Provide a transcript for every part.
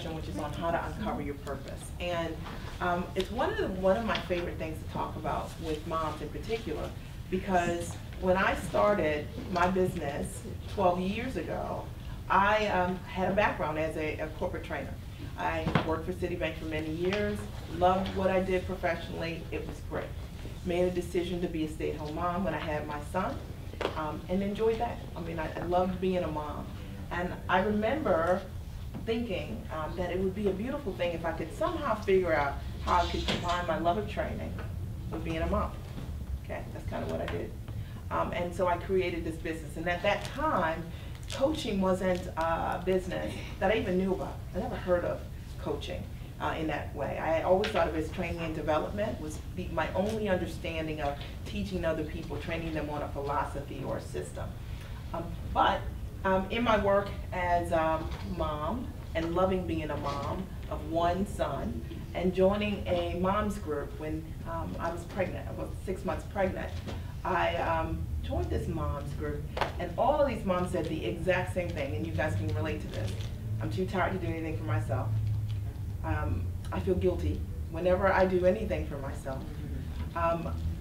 which is on how to uncover your purpose. And it's one of my favorite things to talk about with moms in particular, because when I started my business 12 years ago, I had a background as a corporate trainer. I worked for Citibank for many years, loved what I did professionally. It was great. Made a decision to be a stay-at-home mom when I had my son, and enjoyed that. I mean, I loved being a mom. And I remember thinking that it would be a beautiful thing if I could somehow figure out how I could combine my love of training with being a mom. Okay, that's kind of what I did. And so I created this business. And at that time, coaching wasn't a business that I even knew about. I never heard of coaching in that way. I always thought of it as training and development was my only understanding of teaching other people, training them on a philosophy or a system. But in my work as a mom and loving being a mom of one son and joining a mom's group when I was pregnant, I was 6 months pregnant, I joined this mom's group, and all of these moms said the exact same thing, and you guys can relate to this. I'm too tired to do anything for myself. I feel guilty whenever I do anything for myself.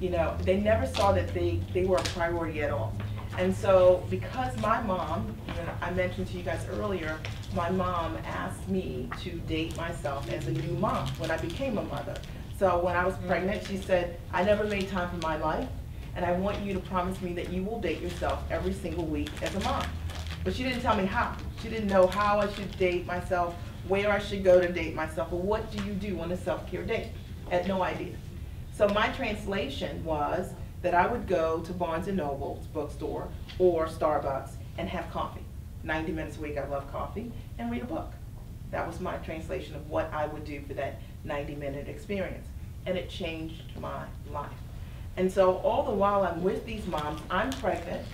You know, they never saw that they were a priority at all. And so because my mom, I mentioned to you guys earlier, my mom asked me to date myself as a new mom when I became a mother. So when I was pregnant, she said, I never made time for my life, and I want you to promise me that you will date yourself every single week as a mom. But she didn't tell me how. She didn't know how I should date myself, where I should go to date myself, or what do you do on a self-care date. I had no idea. So my translation was that I would go to Barnes & Noble's bookstore or Starbucks and have coffee. 90 minutes a week, I love coffee, and read a book. That was my translation of what I would do for that 90-minute experience. And it changed my life. And so all the while I'm with these moms, I'm pregnant,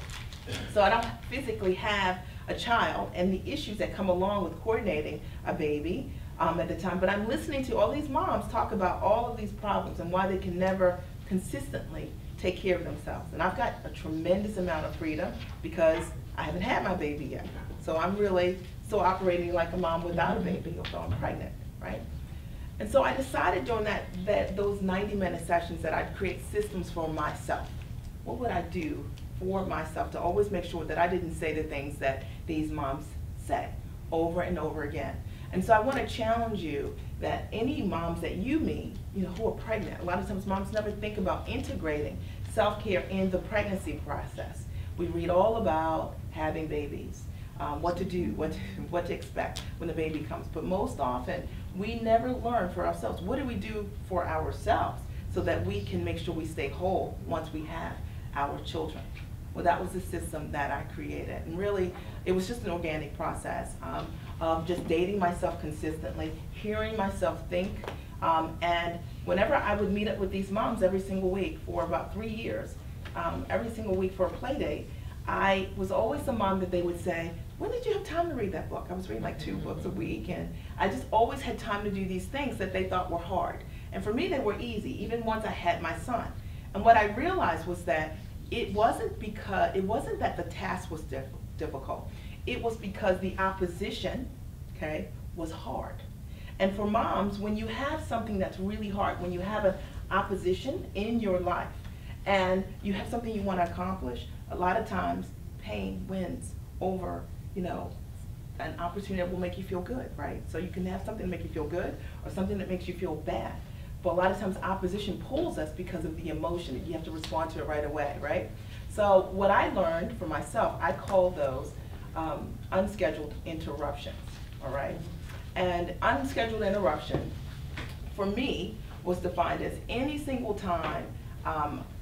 so I don't physically have a child and the issues that come along with coordinating a baby at the time, but I'm listening to all these moms talk about all of these problems and why they can never consistently take care of themselves. And I've got a tremendous amount of freedom because I haven't had my baby yet. So I'm really still operating like a mom without a baby, although I'm pregnant, right? And so I decided during those 90-minute sessions that I'd create systems for myself. What would I do for myself to always make sure that I didn't say the things that these moms say over and over again? And so I want to challenge you that any moms that you meet, you know, who are pregnant, a lot of times moms never think about integrating self-care in the pregnancy process. We read all about having babies, what to do, what to expect when the baby comes. But most often, we never learn for ourselves. What do we do for ourselves so that we can make sure we stay whole once we have our children? Well, that was the system that I created. And really, it was just an organic process of just dating myself consistently, hearing myself think. And whenever I would meet up with these moms every single week for about 3 years, every single week for a play date, I was always the mom that they would say, when did you have time to read that book? I was reading like 2 books a week, and I just always had time to do these things that they thought were hard. And for me, they were easy, even once I had my son. And what I realized was that it wasn't that the task was difficult. It was because the opposition, okay, was hard. And for moms, when you have something that's really hard, when you have an opposition in your life, and you have something you want to accomplish, a lot of times pain wins over, you know, an opportunity that will make you feel good, right? So you can have something to make you feel good or something that makes you feel bad. But a lot of times opposition pulls us because of the emotion. You have to respond to it right away, right? So what I learned for myself, I call those unscheduled interruptions, all right? And unscheduled interruption, for me, was defined as any single time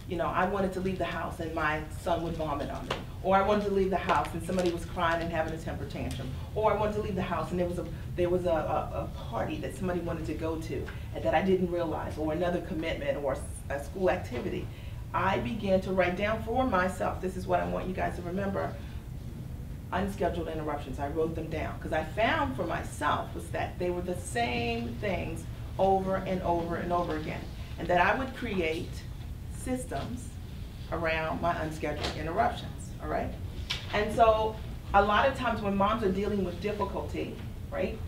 you know, I wanted to leave the house and my son would vomit on me. Or I wanted to leave the house and somebody was crying and having a temper tantrum. Or I wanted to leave the house and there was a party that somebody wanted to go to and that I didn't realize, or another commitment or a school activity. I began to write down for myself, this is what I want you guys to remember, unscheduled interruptions. I wrote them down because I found for myself was that they were the same things over and over and over again. And that I would create systems around my unscheduled interruptions, all right? And so a lot of times when moms are dealing with difficulty, right,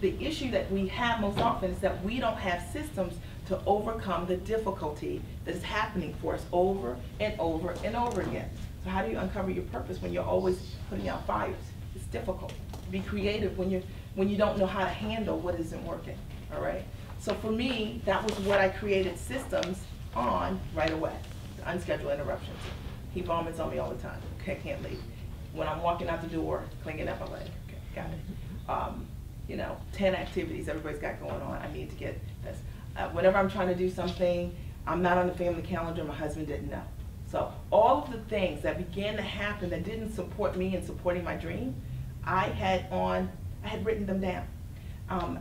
the issue that we have most often is that we don't have systems to overcome the difficulty that is happening for us over and over and over again. So how do you uncover your purpose when you're always putting out fires? It's difficult. Be creative when you don't know how to handle what isn't working, all right? So for me, that was what I created systems on right away, the unscheduled interruptions. He vomits on me all the time, okay, can't leave. When I'm walking out the door, cleaning up my leg, okay, got it. You know, 10 activities everybody's got going on, I need to get this. Whenever I'm trying to do something, I'm not on the family calendar, my husband didn't know. So all of the things that began to happen that didn't support me in supporting my dream, I had written them down,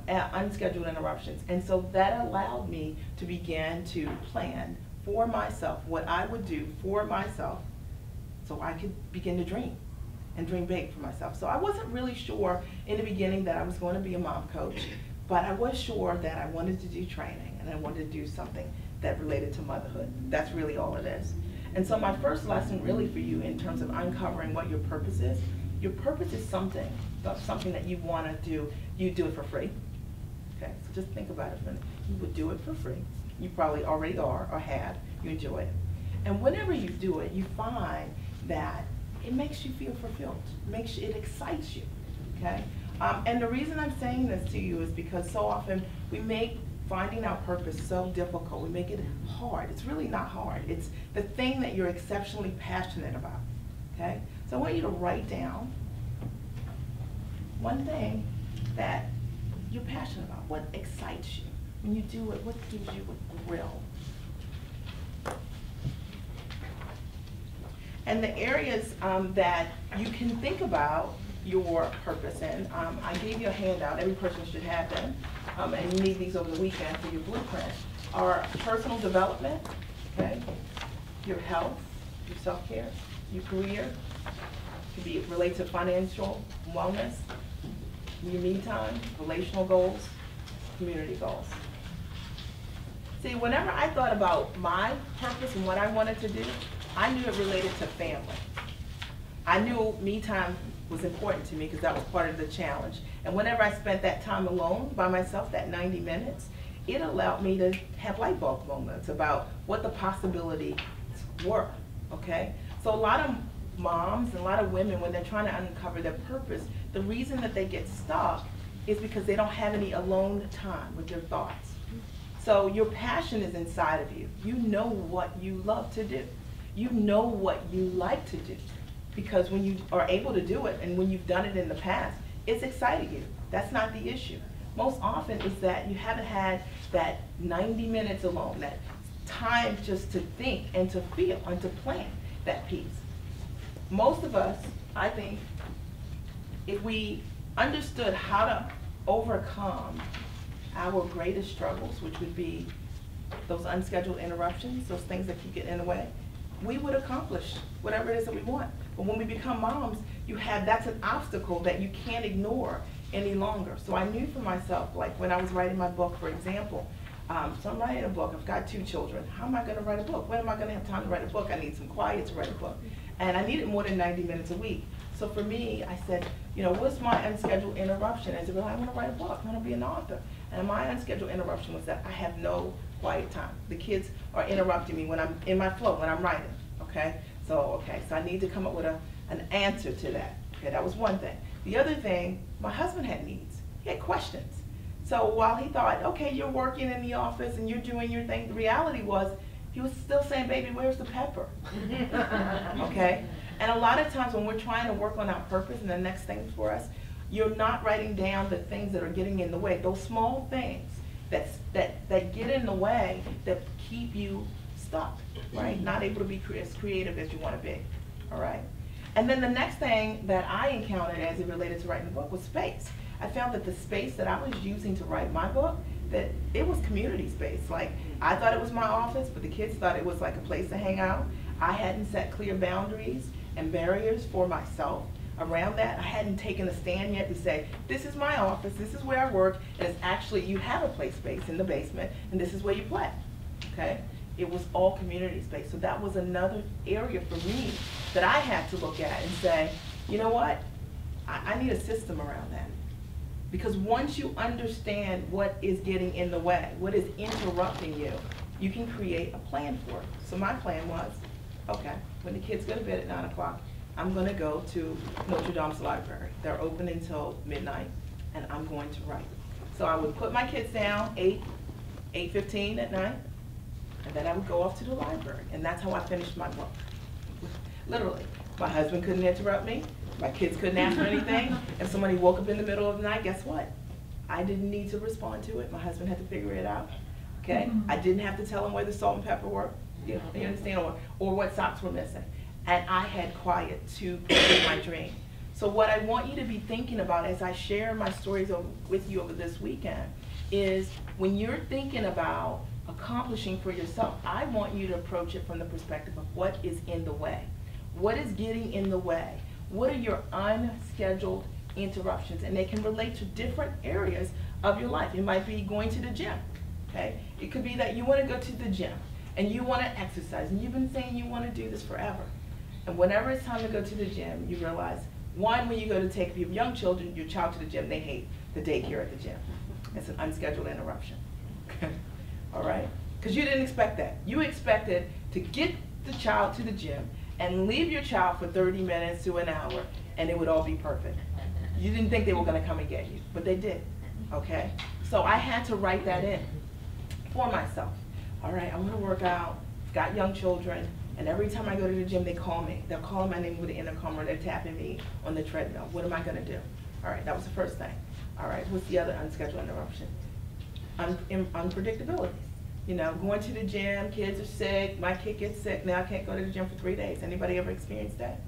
unscheduled interruptions. And so that allowed me to begin to plan for myself what I would do for myself so I could begin to dream and dream big for myself. So I wasn't really sure in the beginning that I was going to be a mom coach, but I was sure that I wanted to do training and I wanted to do something that related to motherhood. That's really all it is. And so my first lesson really for you in terms of uncovering what your purpose is, your purpose is something that you want to do. You do it for free. Okay, so just think about it for a minute. You would do it for free. You probably already are or have. You enjoy it. And whenever you do it, you find that it makes you feel fulfilled. It excites you, okay? And the reason I'm saying this to you is because so often we make finding our purpose so difficult. We make it hard. It's really not hard. It's the thing that you're exceptionally passionate about, okay? So I want you to write down one thing that you're passionate about. What excites you? When you do it, what gives you a thrill? And the areas that you can think about your purpose in, I gave you a handout, every person should have them, and you need these over the weekend for your blueprint, are personal development, okay, your health, your self-care, your career, could be relate to financial wellness, your me time, relational goals, community goals. See, whenever I thought about my purpose and what I wanted to do, I knew it related to family. I knew me time was important to me because that was part of the challenge. And whenever I spent that time alone by myself, that 90 minutes, it allowed me to have light bulb moments about what the possibilities were, okay? So a lot of moms and a lot of women, when they're trying to uncover their purpose, the reason that they get stuck is because they don't have any alone time with their thoughts. So your passion is inside of you. You know what you love to do. You know what you like to do. Because when you are able to do it and when you've done it in the past, it's exciting you. That's not the issue. Most often is that you haven't had that 90 minutes alone, that time just to think and to feel and to plan that piece. Most of us, I think, if we understood how to overcome our greatest struggles, which would be those unscheduled interruptions, those things that keep getting in the way, we would accomplish whatever it is that we want. But when we become moms, that's an obstacle that you can't ignore any longer. So I knew for myself, like when I was writing my book, for example, so I'm writing a book, I've got 2 children. How am I gonna write a book? When am I gonna have time to write a book? I need some quiet to write a book. And I needed more than 90 minutes a week. So for me, I said, you know, what's my unscheduled interruption? I said, well, I wanna write a book, I wanna be an author. And my unscheduled interruption was that I have no quiet time. The kids are interrupting me when I'm in my flow, when I'm writing, okay? So I need to come up with an answer to that. Okay, that was one thing. The other thing, my husband had needs. He had questions. So while he thought, okay, you're working in the office and you're doing your thing, the reality was he was still saying, baby, where's the pepper? Okay? And a lot of times when we're trying to work on our purpose and the next thing for us, you're not writing down the things that are getting in the way. Those small things that get in the way that keep you stuck, right? Not able to be as creative as you want to be, all right? And then the next thing that I encountered as it related to writing the book was space. I found that the space that I was using to write my book, that it was community space. Like, I thought it was my office, but the kids thought it was like a place to hang out. I hadn't set clear boundaries and barriers for myself around that. I hadn't taken a stand yet to say, this is my office, this is where I work, and it's actually, you have a play space in the basement, and this is where you play, okay? It was all community space. So that was another area for me that I had to look at and say, you know what? I need a system around that. Because once you understand what is getting in the way, what is interrupting you, you can create a plan for it. So my plan was, okay, when the kids go to bed at 9 o'clock, I'm gonna go to Notre Dame's library. They're open until midnight, and I'm going to write. So I would put my kids down 8:15 at night, and then I would go off to the library. And that's how I finished my book. Literally. My husband couldn't interrupt me. My kids couldn't ask for anything. If somebody woke up in the middle of the night, guess what? I didn't need to respond to it. My husband had to figure it out. Okay? I didn't have to tell him where the salt and pepper were. You understand? Or what socks were missing. And I had quiet to pursue my dream. So what I want you to be thinking about as I share my stories with you over this weekend is when you're thinking about accomplishing for yourself, I want you to approach it from the perspective of what is in the way. What is getting in the way? What are your unscheduled interruptions? And they can relate to different areas of your life. It might be going to the gym, okay? It could be that you want to go to the gym and you want to exercise and you've been saying you want to do this forever. And whenever it's time to go to the gym, you realize, one, when you go to take your young children, your child to the gym, they hate the daycare at the gym. It's an unscheduled interruption, all right? Because you didn't expect that. You expected to get the child to the gym and leave your child for 30 minutes to an hour, and it would all be perfect. You didn't think they were going to come and get you, but they did, okay? So I had to write that in for myself. All right, I want to work out, got young children, and every time I go to the gym, they call me. They're calling my name with the intercom, or they're tapping me on the treadmill. What am I going to do? All right, that was the first thing. All right, what's the other unscheduled interruption? Unpredictability. You know, going to the gym, kids are sick, my kid gets sick, now I can't go to the gym for 3 days. Anybody ever experienced that?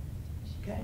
Okay.